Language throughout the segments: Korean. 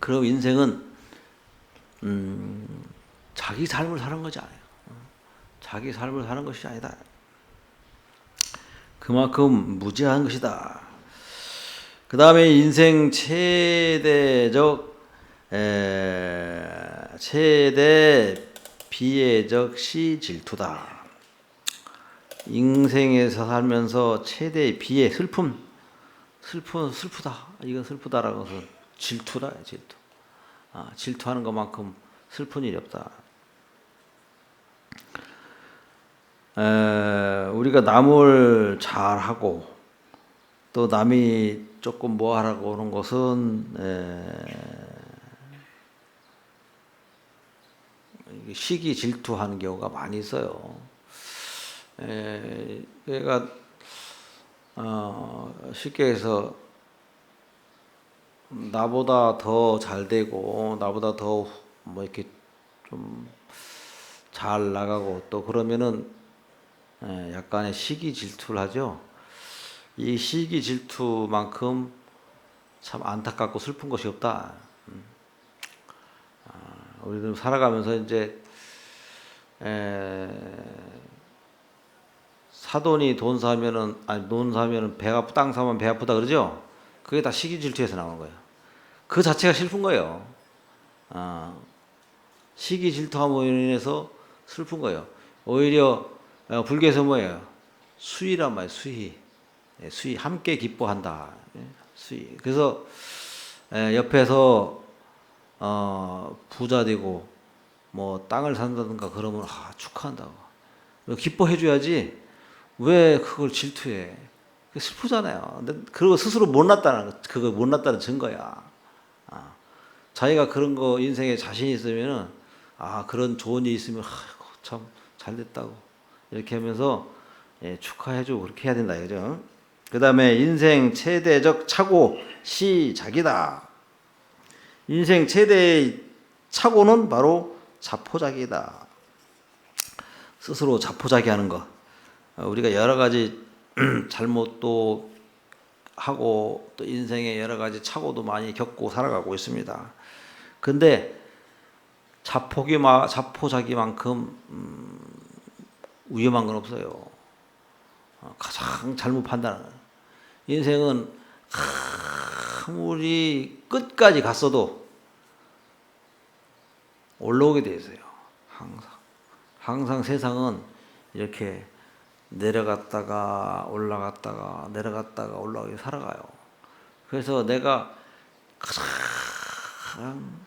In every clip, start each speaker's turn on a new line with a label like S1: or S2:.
S1: 그럼 인생은 자기 삶을 사는 것이 아니에요. 자기 삶을 사는 것이 아니다. 그만큼 무지한 것이다. 그 다음에 인생 최대 비애적 시 질투다. 인생에서 살면서 최대의 비애, 슬프다. 이건 슬프다라는 것은 질투다, 질투. 질투하는 것만큼 슬픈 일이 없다. 우리가 남을 잘하고 또 남이 조금 뭐 하라고 하는 것은 시기 질투하는 경우가 많이 있어요. 그러니까 쉽게 해서 나보다 더 잘 되고 나보다 더 뭐 이렇게 좀 잘 나가고 또 그러면은 약간의 시기 질투를 하죠. 이 시기 질투만큼 참 안타깝고 슬픈 것이 없다. 우리들 살아가면서 이제 사돈이 돈 사면은 땅 사면 배 아프다 그러죠. 그게 다 시기 질투에서 나오는 거예요. 그 자체가 슬픈 거예요. 시기 질투함으로 인해서 슬픈 거예요. 오히려 불교에서 뭐예요? 수희란 말이에요. 수희 함께 기뻐한다. 수희. 그래서 옆에서 부자 되고 뭐 땅을 산다든가 그러면 축하한다고 기뻐해 줘야지. 왜 그걸 질투해? 슬프잖아요. 근데 그거 스스로 그거 못났다는 증거야. 자기가 그런 거 인생에 자신이 있으면은 그런 좋은 일이 있으면 참 잘됐다고 이렇게 하면서 축하해주고 그렇게 해야 된다 이거죠. 그 다음에 인생 최대적 착오 시작이다. 인생 최대의 착오는 바로 자포자기다. 스스로 자포자기하는 것. 우리가 여러 가지 잘못도 하고 또 인생에 여러 가지 착오도 많이 겪고 살아가고 있습니다. 근데 자포자기만큼 위험한 건 없어요. 가장 잘못 판단하는 거예요. 인생은 아무리 끝까지 갔어도 올라오게 돼 있어요. 항상 세상은 이렇게 내려갔다가 올라갔다가 내려갔다가 올라가게 살아가요. 그래서 내가 가장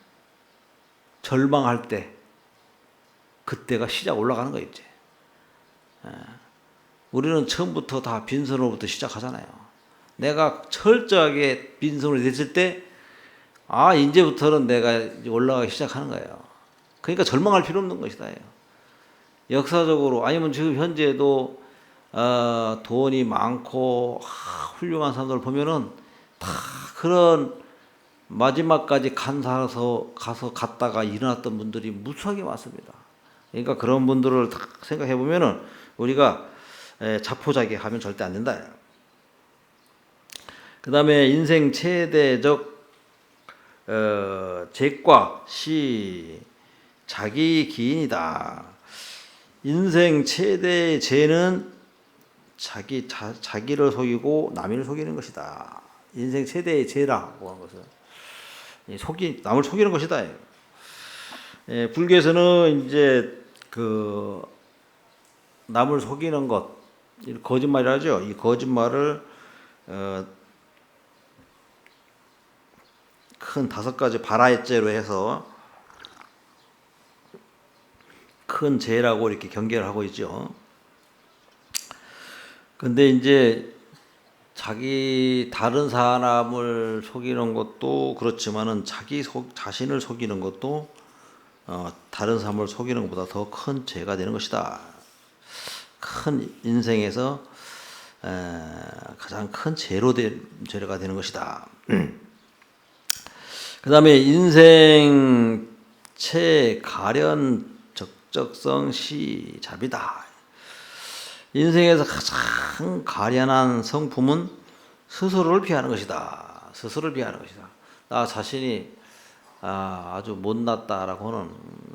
S1: 절망할 때 그때가 시작 올라가는 거 있지. 우리는 처음부터 다 빈손으로부터 시작하잖아요. 내가 철저하게 빈손으로 됐을 때 이제부터는 내가 올라가기 시작하는 거예요. 그러니까 절망할 필요 없는 것이다. 역사적으로 아니면 지금 현재도 돈이 많고 훌륭한 사람들 보면은 다 그런 마지막까지 가서 갔다가 일어났던 분들이 무수하게 많습니다. 그러니까 그런 분들을 다 생각해 보면은 우리가 자포자기하면 절대 안 된다. 그 다음에 인생 최대적 죄과 시 자기 기인이다. 인생 최대의 죄는 자기를 속이고 남을 속이는 것이다. 인생 최대의 죄라고 하는 것은 남을 속이는 것이다. 불교에서는 이제 남을 속이는 것, 거짓말이라죠. 이 거짓말을 큰 5가지 발하죄로 해서 큰 죄라고 이렇게 경계를 하고 있죠. 근데 이제 다른 사람을 속이는 것도 그렇지만은 자신을 속이는 것도 다른 사람을 속이는 것보다 더 큰 죄가 되는 것이다. 큰 인생에서 가장 큰 죄가 되는 것이다. 그 다음에 인생 최가련 적적성 시잡이다. 인생에서 가장 가련한 성품은 스스로를 피하는 것이다. 스스로를 피하는 것이다. 나 자신이 아주 못났다라고 하는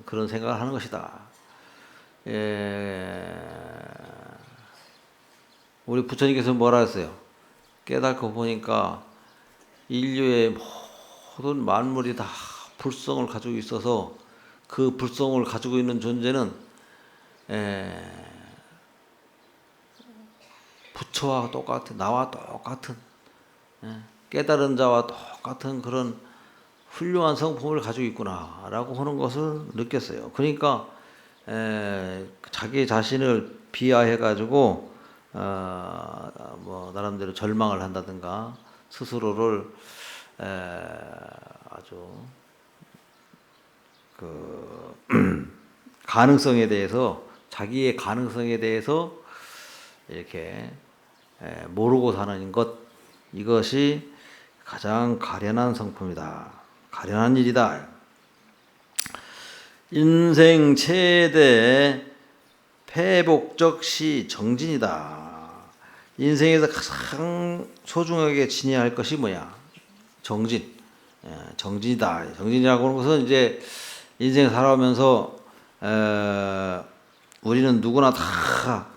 S1: 그런 생각을 하는 것이다. 우리 부처님께서 뭐라 했어요? 깨닫고 보니까 인류의 모든 만물이 다 불성을 가지고 있어서 그 불성을 가지고 있는 존재는 부처와 똑같은, 나와 똑같은, 깨달은 자와 똑같은 그런 훌륭한 성품을 가지고 있구나라고 하는 것을 느꼈어요. 그러니까 자기 자신을 비하해가지고 뭐 나름대로 절망을 한다든가 스스로를 아주 그 가능성에 대해서, 자기의 가능성에 대해서 이렇게 모르고 사는 것, 이것이 가장 가련한 성품이다. 가련한 일이다. 인생 최대 패복적시 정진이다. 인생에서 가장 소중하게 지내야 할 것이 뭐야? 정진. 정진이다. 정진이라고 하는 것은 이제 인생 살아오면서 우리는 누구나 다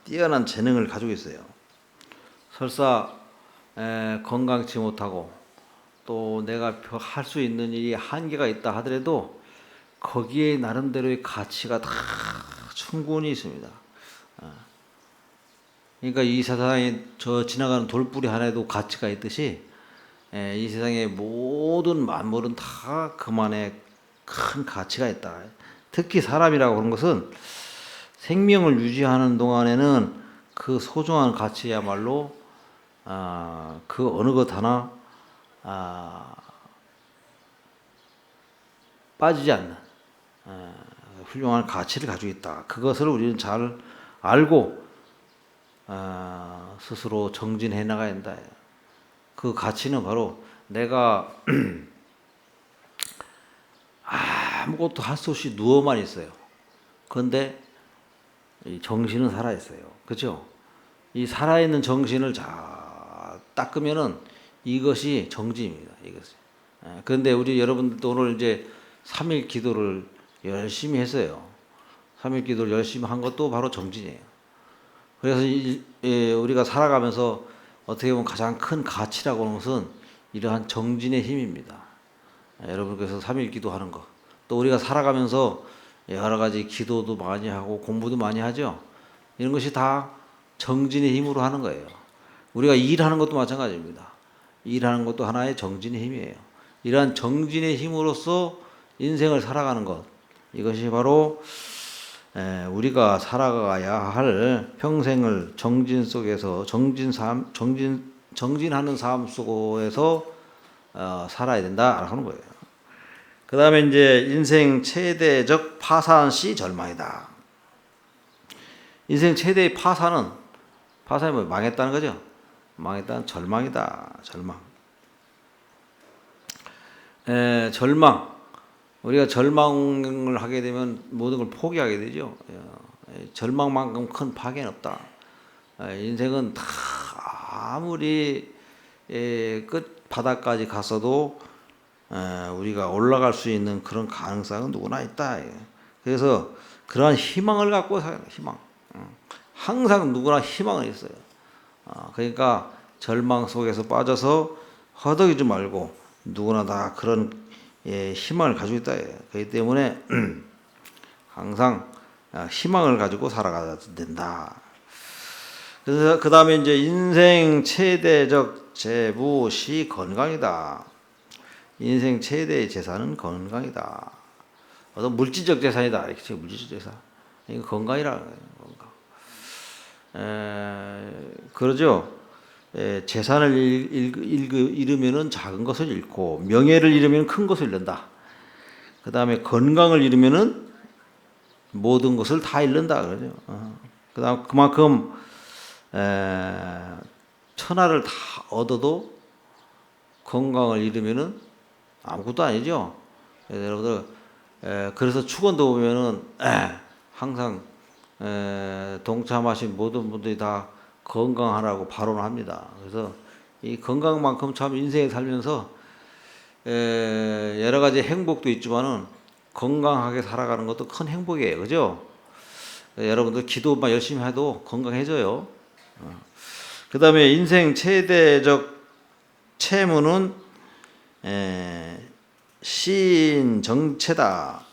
S1: 뛰어난 재능을 가지고 있어요. 설사 건강치 못하고 또 내가 할 수 있는 일이 한계가 있다 하더라도 거기에 나름대로의 가치가 다 충분히 있습니다. 그러니까 이 세상에 저 지나가는 돌뿌리 하나에도 가치가 있듯이 이 세상의 모든 만물은 다 그만의 큰 가치가 있다. 특히 사람이라고 하는 것은 생명을 유지하는 동안에는 그 소중한 가치야말로 그 어느 것 하나 빠지지 않는 훌륭한 가치를 가지고 있다. 그것을 우리는 잘 알고 스스로 정진해 나가야 한다. 그 가치는 바로 내가 아무것도 할 수 없이 누워만 있어요. 그런데 이 정신은 살아 있어요. 그렇죠? 이 살아있는 정신을 잘 닦으면은 이것이 정진입니다. 이것이. 그런데 우리 여러분들도 오늘 이제 3일 기도를 열심히 했어요. 3일 기도를 열심히 한 것도 바로 정진이에요. 그래서 우리가 살아가면서 어떻게 보면 가장 큰 가치라고 하는 것은 이러한 정진의 힘입니다. 여러분께서 3일 기도하는 것, 또 우리가 살아가면서 여러 가지 기도도 많이 하고 공부도 많이 하죠. 이런 것이 다 정진의 힘으로 하는 거예요. 우리가 일하는 것도 마찬가지입니다. 일하는 것도 하나의 정진의 힘이에요. 이러한 정진의 힘으로써 인생을 살아가는 것, 이것이 바로 우리가 살아가야 할 평생을 정진 속에서 정진하는 삶 속에서 살아야 된다라고 하는 거예요. 그 다음에 이제 인생 최대적 파산시 절망이다. 인생 최대의 파산이 뭐 망했다는 거죠. 망했다는 절망이다. 절망. 우리가 절망을 하게 되면 모든 걸 포기하게 되죠. 절망만큼 큰 파괴는 없다. 인생은 다 아무리 끝 바닥까지 갔어도 우리가 올라갈 수 있는 그런 가능성은 누구나 있다. 그래서 그러한 희망을 갖고 살아요. 희망. 항상 누구나 희망은 있어요. 그러니까 절망 속에서 빠져서 허덕이지 말고 누구나 다 그런 희망을 가지고 있다. 그렇기 때문에 항상 희망을 가지고 살아가야 된다. 그래서 그 다음에 이제 인생 최대적 재부시 건강이다. 인생 최대의 재산은 건강이다. 어떤 물질적 재산이다. 이렇게 물질적 재산. 이거 건강이라 건강. 그러죠. 재산을 잃으면은 작은 것을 잃고 명예를 잃으면 큰 것을 잃는다. 그 다음에 건강을 잃으면은 모든 것을 다 잃는다. 그러죠. 그다음 그만큼 천하를 다 얻어도 건강을 잃으면은 아무것도 아니죠. 여러분들 그래서 축원도 보면은 항상 동참하신 모든 분들이 다 건강하라고 발언합니다. 그래서 이 건강만큼 참 인생에 살면서 여러 가지 행복도 있지만은 건강하게 살아가는 것도 큰 행복이에요. 그죠? 여러분들 기도만 열심히 해도 건강해져요. 그 다음에 인생 최대적 채무는 신정체다.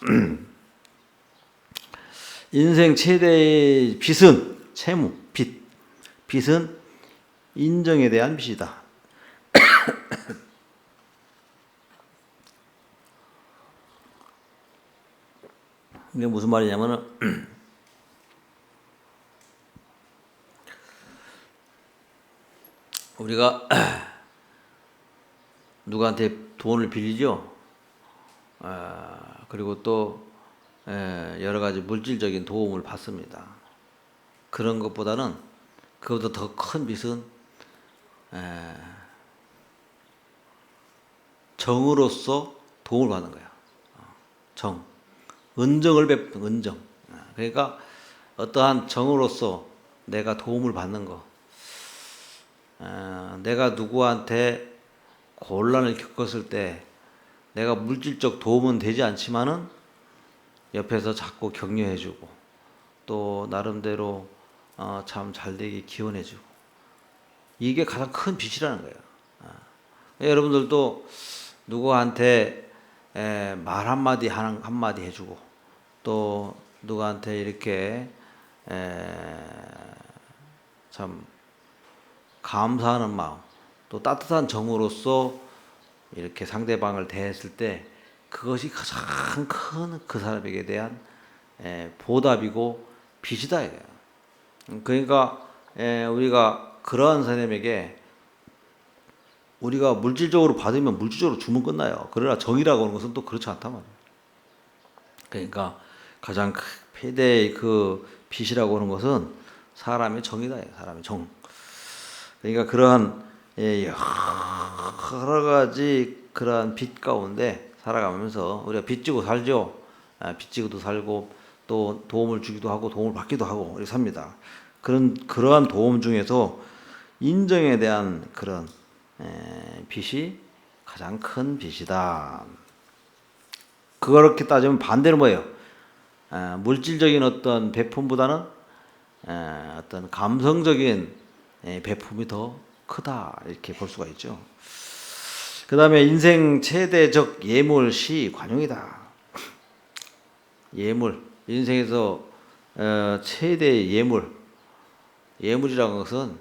S1: 인생 최대의 빚은 채무, 빚. 빚은 인정에 대한 빚이다. 이게 무슨 말이냐면은 우리가 누구한테 돈을 빌리죠. 그리고 또 여러 가지 물질적인 도움을 받습니다. 그런 것보다는 그보다 더 큰 빚은 정으로서 도움을 받는 거야. 정, 은정을 베푸는 은정. 그러니까 어떠한 정으로서 내가 도움을 받는 거. 내가 누구한테 곤란을 겪었을 때 내가 물질적 도움은 되지 않지만은 옆에서 자꾸 격려해주고 또 나름대로 참 잘되기 기원해주고 이게 가장 큰 빚이라는 거예요. 여러분들도 누구한테 말 한마디 한마디 해주고 또 누구한테 이렇게 참 감사하는 마음 또 따뜻한 정으로서 이렇게 상대방을 대했을 때 그것이 가장 큰 그 사람에게 대한 보답이고 빚이다 이거예요. 그러니까 우리가 그러한 사람에게 우리가 물질적으로 받으면 물질적으로 주면 끝나요. 그러나 정이라고 하는 것은 또 그렇지 않단 말이에요. 그러니까 가장 최대의 그 빚이라고 하는 것은 사람의 정이다. 사람의 정. 그러니까 그러한 여러 가지 그러한 빚 가운데 살아가면서 우리가 빚지고 살죠. 빚지고도 살고 또 도움을 주기도 하고 도움을 받기도 하고 이렇게 삽니다. 그러한 도움 중에서 인정에 대한 그런 빚이 가장 큰 빚이다. 그렇게 따지면 반대로 뭐예요? 물질적인 어떤 배품보다는 어떤 감성적인 배품이 더 크다 이렇게 볼 수가 있죠. 그 다음에 인생 최대적 예물 시 관용이다. 예물 인생에서 최대의 예물이라는 것은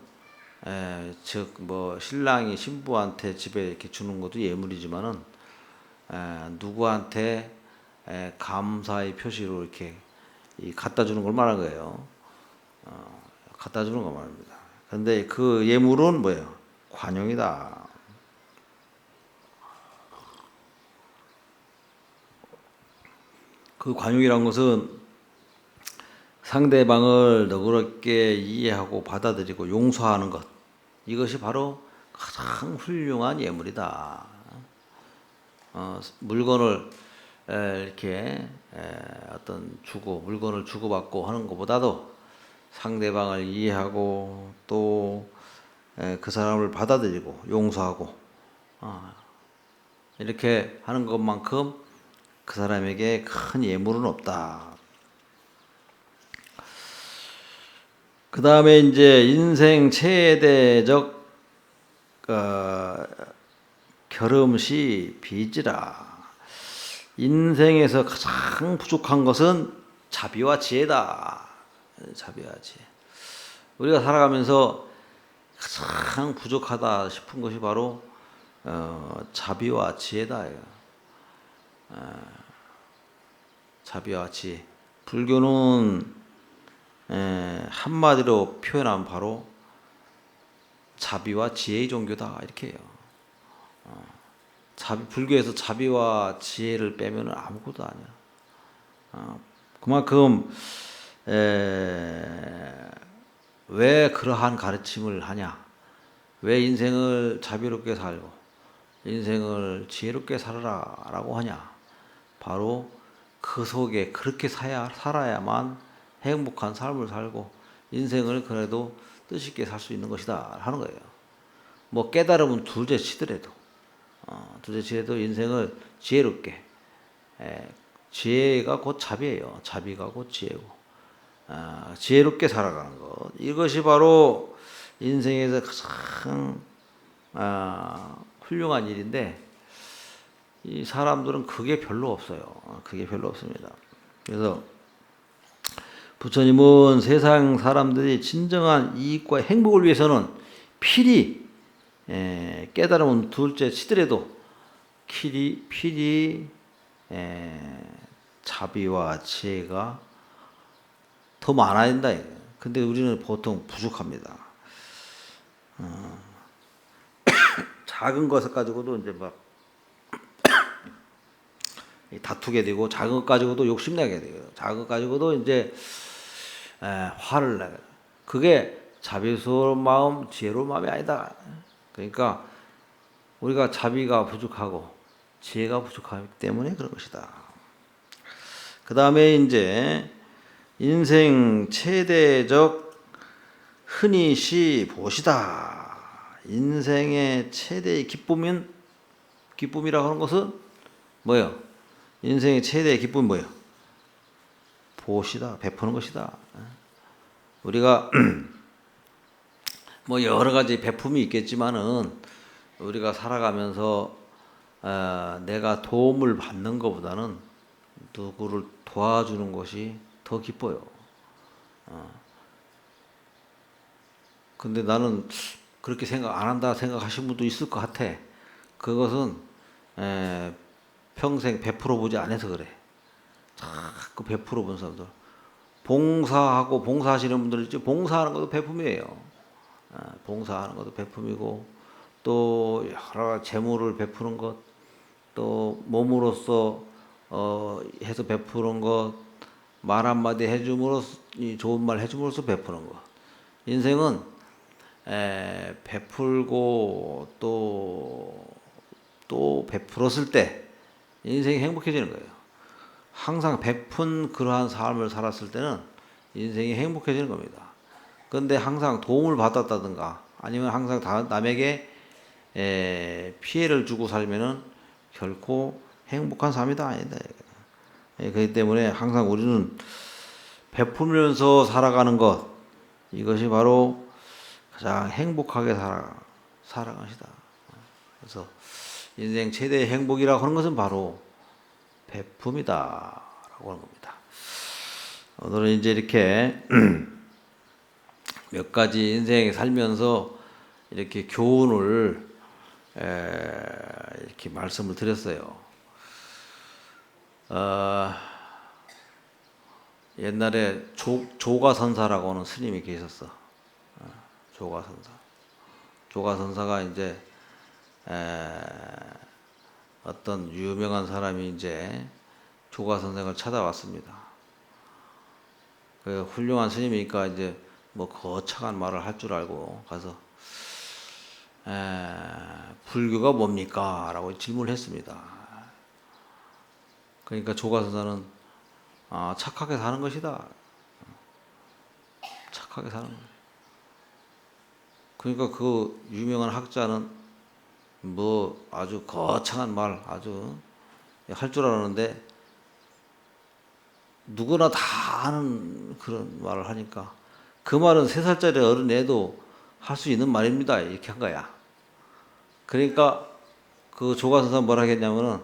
S1: 즉 뭐 신랑이 신부한테 집에 이렇게 주는 것도 예물이지만은 누구한테 감사의 표시로 이렇게 갖다 주는 걸 말하는 거예요. 갖다 주는 거 말입니다. 그런데 그 예물은 뭐예요? 관용이다. 그 관용이란 것은 상대방을 너그럽게 이해하고 받아들이고 용서하는 것. 이것이 바로 가장 훌륭한 예물이다. 물건을 이렇게 어떤 물건을 주고받고 하는 것보다도 상대방을 이해하고 또 그 사람을 받아들이고 용서하고 이렇게 하는 것만큼 그 사람에게 큰 예물은 없다. 그 다음에 이제 인생 최대적 결음시 빚이라. 인생에서 가장 부족한 것은 자비와 지혜다. 자비와 지혜. 우리가 살아가면서 가장 부족하다 싶은 것이 바로 자비와 지혜다. 자비와 지혜. 불교는 한마디로 표현하면 바로 자비와 지혜의 종교다 이렇게 해요. 불교에서 자비와 지혜를 빼면 아무것도 아니야. 그만큼 왜 그러한 가르침을 하냐? 왜 인생을 자비롭게 살고 인생을 지혜롭게 살아라라고 하냐? 바로 그 속에 그렇게 살아야만 행복한 삶을 살고 인생을 그래도 뜻있게 살 수 있는 것이다 하는 거예요. 뭐 깨달으면 둘째 치더라도 둘째 지혜도 인생을 지혜롭게, 지혜가 곧 자비예요. 자비가 곧 지혜고, 지혜롭게 살아가는 것. 이것이 바로 인생에서 가장 훌륭한 일인데, 이 사람들은 그게 별로 없어요. 그게 별로 없습니다. 그래서 부처님은 세상 사람들이 진정한 이익과 행복을 위해서는 필히 깨달음은 둘째 치더라도 필히 자비와 지혜가 더 많아야 된다. 근데 우리는 보통 부족합니다. 작은 것을 가지고도 이제 막 다투게 되고, 작은 것 가지고도 욕심내게 되고, 작은 것 가지고도 이제 화를 내요. 그게 자비스러운 마음, 지혜로운 마음이 아니다. 그러니까 우리가 자비가 부족하고 지혜가 부족하기 때문에 그런 것이다. 그 다음에 이제 인생 최대적 흔히시 보시다. 인생의 최대의 기쁨이라고 하는 것은 뭐예요? 인생의 최대의 기쁨이 뭐예요? 보시다, 베푸는 것이다. 우리가 뭐 여러 가지 베품이 있겠지만은 우리가 살아가면서 내가 도움을 받는 것보다는 누구를 도와주는 것이 더 기뻐요. 근데 나는 그렇게 생각 안 한다 생각하시는 분도 있을 것 같아. 그것은 평생 베풀어 보지 않아서 그래. 자꾸 베풀어 본 사람들. 봉사하고 봉사하시는 분들 있죠. 봉사하는 것도 베품이에요. 봉사하는 것도 베품이고, 또 여러 재물을 베푸는 것, 또 몸으로써 해서 베푸는 것, 말 한마디 해줌으로써, 좋은 말 해줌으로써 베푸는 것. 인생은 베풀고 또 베풀었을 때 인생이 행복해지는 거예요. 항상 베푼 그러한 삶을 살았을 때는 인생이 행복해지는 겁니다. 그런데 항상 도움을 받았다든가 아니면 항상 남에게 피해를 주고 살면은 결코 행복한 삶이 아니다. 그렇기 때문에 항상 우리는 베풀면서 살아가는 것, 이것이 바로 가장 행복하게 살아가는 것이다. 그래서 인생 최대의 행복이라고 하는 것은 바로 베품이다라고 하는 겁니다. 오늘은 이제 이렇게 몇 가지 인생에 살면서 이렇게 교훈을 이렇게 말씀을 드렸어요. 옛날에 조가선사라고 하는 스님이 계셨어. 조가선사. 조가선사가 이제 어떤 유명한 사람이 이제 조가선생을 찾아왔습니다. 그 훌륭한 스님이니까 이제 뭐 거창한 말을 할 줄 알고 가서 불교가 뭡니까? 라고 질문을 했습니다. 그러니까 조가선사는 착하게 사는 것이다. 착하게 사는 것. 그러니까 그 유명한 학자는 뭐 아주 거창한 말 아주 할 줄 알았는데 누구나 다 아는 그런 말을 하니까 그 말은 3살짜리 어린애도 할 수 있는 말입니다. 이렇게 한 거야. 그러니까 그 조가선사 뭐라 하겠냐면은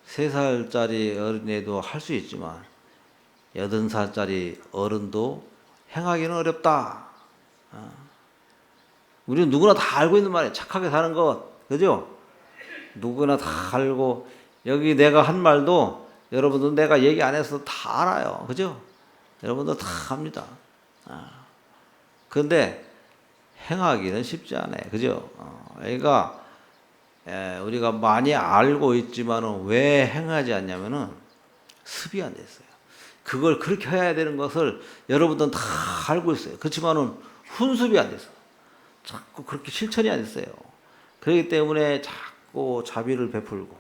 S1: 3살짜리 어린애도 할 수 있지만 80살짜리 어른도 행하기는 어렵다. 우리는 누구나 다 알고 있는 말이에요. 착하게 사는 것. 그죠? 누구나 다 알고, 여기 내가 한 말도 여러분들 내가 얘기 안 해서 다 알아요. 그죠? 여러분들 다 합니다. 그런데 행하기는 쉽지 않아요. 그죠? 그러니까 우리가 많이 알고 있지만은 왜 행하지 않냐면은 습이 안 됐어요. 그걸 그렇게 해야 되는 것을 여러분들은 다 알고 있어요. 그렇지만은 훈습이 안 됐어. 자꾸 그렇게 실천이 안 됐어요. 그렇기 때문에 자꾸 자비를 베풀고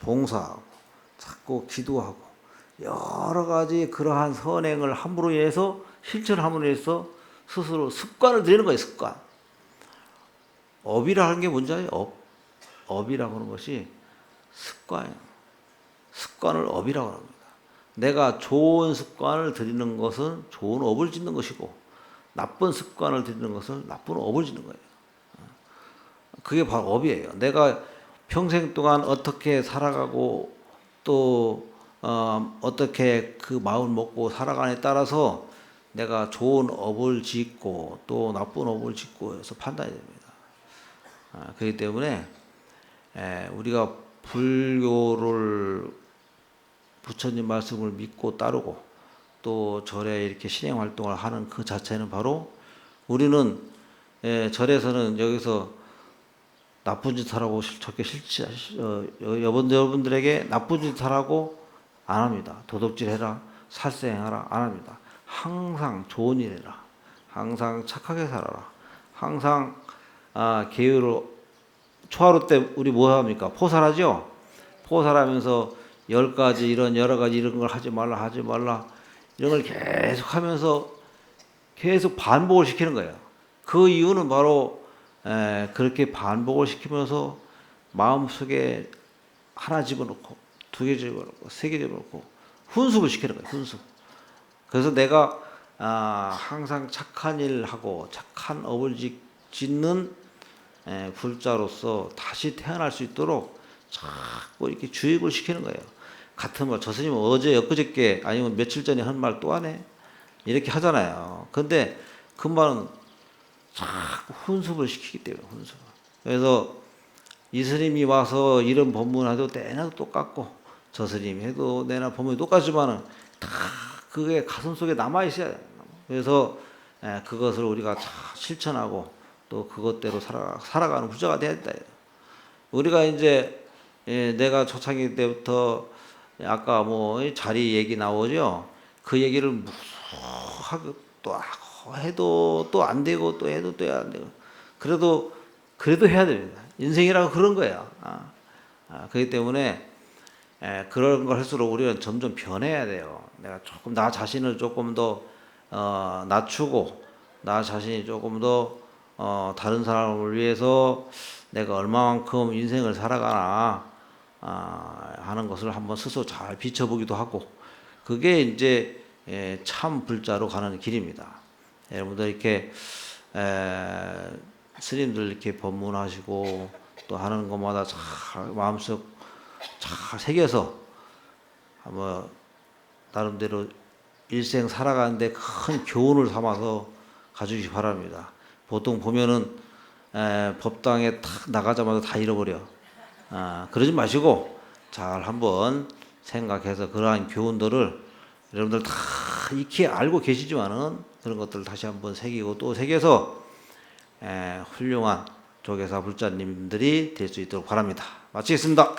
S1: 봉사하고 자꾸 기도하고 여러 가지 그러한 선행을 함으로 인해서 실천함으로 인해서 스스로 습관을 들이는 거예요. 습관. 업이라 하는 게 뭔지 알아요? 업이라고 하는 것이 습관이에요. 습관을 업이라고 합니다. 내가 좋은 습관을 들이는 것은 좋은 업을 짓는 것이고 나쁜 습관을 들이는 것은 나쁜 업을 짓는 거예요. 그게 바로 업이에요. 내가 평생 동안 어떻게 살아가고 또 어떻게 그 마음을 먹고 살아가냐에 따라서 내가 좋은 업을 짓고 또 나쁜 업을 짓고 해서 판단이 됩니다. 그렇기 때문에 우리가 불교를 부처님 말씀을 믿고 따르고 또 절에 이렇게 신행 활동을 하는 그 자체는 바로 우리는 절에서는 여기서 나쁜 짓 하라고 저렇게 여러분들에게 나쁜 짓 하라고 안 합니다. 도둑질 해라, 살생하라 안 합니다. 항상 좋은 일 해라. 항상 착하게 살아라. 항상 계율을 초하루 때 우리 뭐 합니까? 포살하죠? 포살하면서 10가지 이런 여러 가지 이런 걸 하지 말라 이런 걸 계속 하면서 계속 반복을 시키는 거예요. 그 이유는 바로 그렇게 반복을 시키면서 마음속에 하나 집어넣고 2개 집어넣고 3개 집어넣고 훈습을 시키는 거예요. 훈습. 그래서 내가 항상 착한 일을 하고 착한 업을 짓는 불자로서 다시 태어날 수 있도록 자꾸 이렇게 주입을 시키는 거예요. 같은 말, 저 스님은 어제 엊그저께 아니면 며칠 전에 한 말 또 하네? 이렇게 하잖아요. 근데 그 말은 자꾸 훈습을 시키기 때문에 훈습. 그래서 이 스님이 와서 이런 법문 해도 내나도 똑같고 저 스님이 해도 내나 법문이 똑같지만은 다 그게 가슴 속에 남아 있어야 돼요. 그래서 그것을 우리가 잘 실천하고 또 그것대로 살아가는 부자가 돼야 된다. 우리가 이제 내가 초창기 때부터 아까 뭐 자리 얘기 나오죠. 그 얘기를 무수하게 또 해도 또 안 되고 또 해도 또 안 되고 그래도 해야 됩니다. 인생이라고 그런 거예요. 그렇기 때문에 그런 걸 할수록 우리는 점점 변해야 돼요. 내가 조금 나 자신을 조금 더 낮추고 나 자신이 조금 더 다른 사람을 위해서 내가 얼마만큼 인생을 살아가나 하는 것을 한번 스스로 잘 비춰보기도 하고 그게 이제 참 불자로 가는 길입니다. 여러분들 이렇게 스님들 이렇게 법문하시고 또 하는 것마다 잘 마음속 잘 새겨서 한번 나름대로 일생 살아가는데 큰 교훈을 삼아서 가주시기 바랍니다. 보통 보면은 법당에 탁 나가자마자 다 잃어버려. 그러지 마시고 잘 한번 생각해서 그러한 교훈들을 여러분들 다 익히 알고 계시지만은 그런 것들을 다시 한번 새기고 또 새겨서 훌륭한 조계사 불자님들이 될 수 있도록 바랍니다. 마치겠습니다.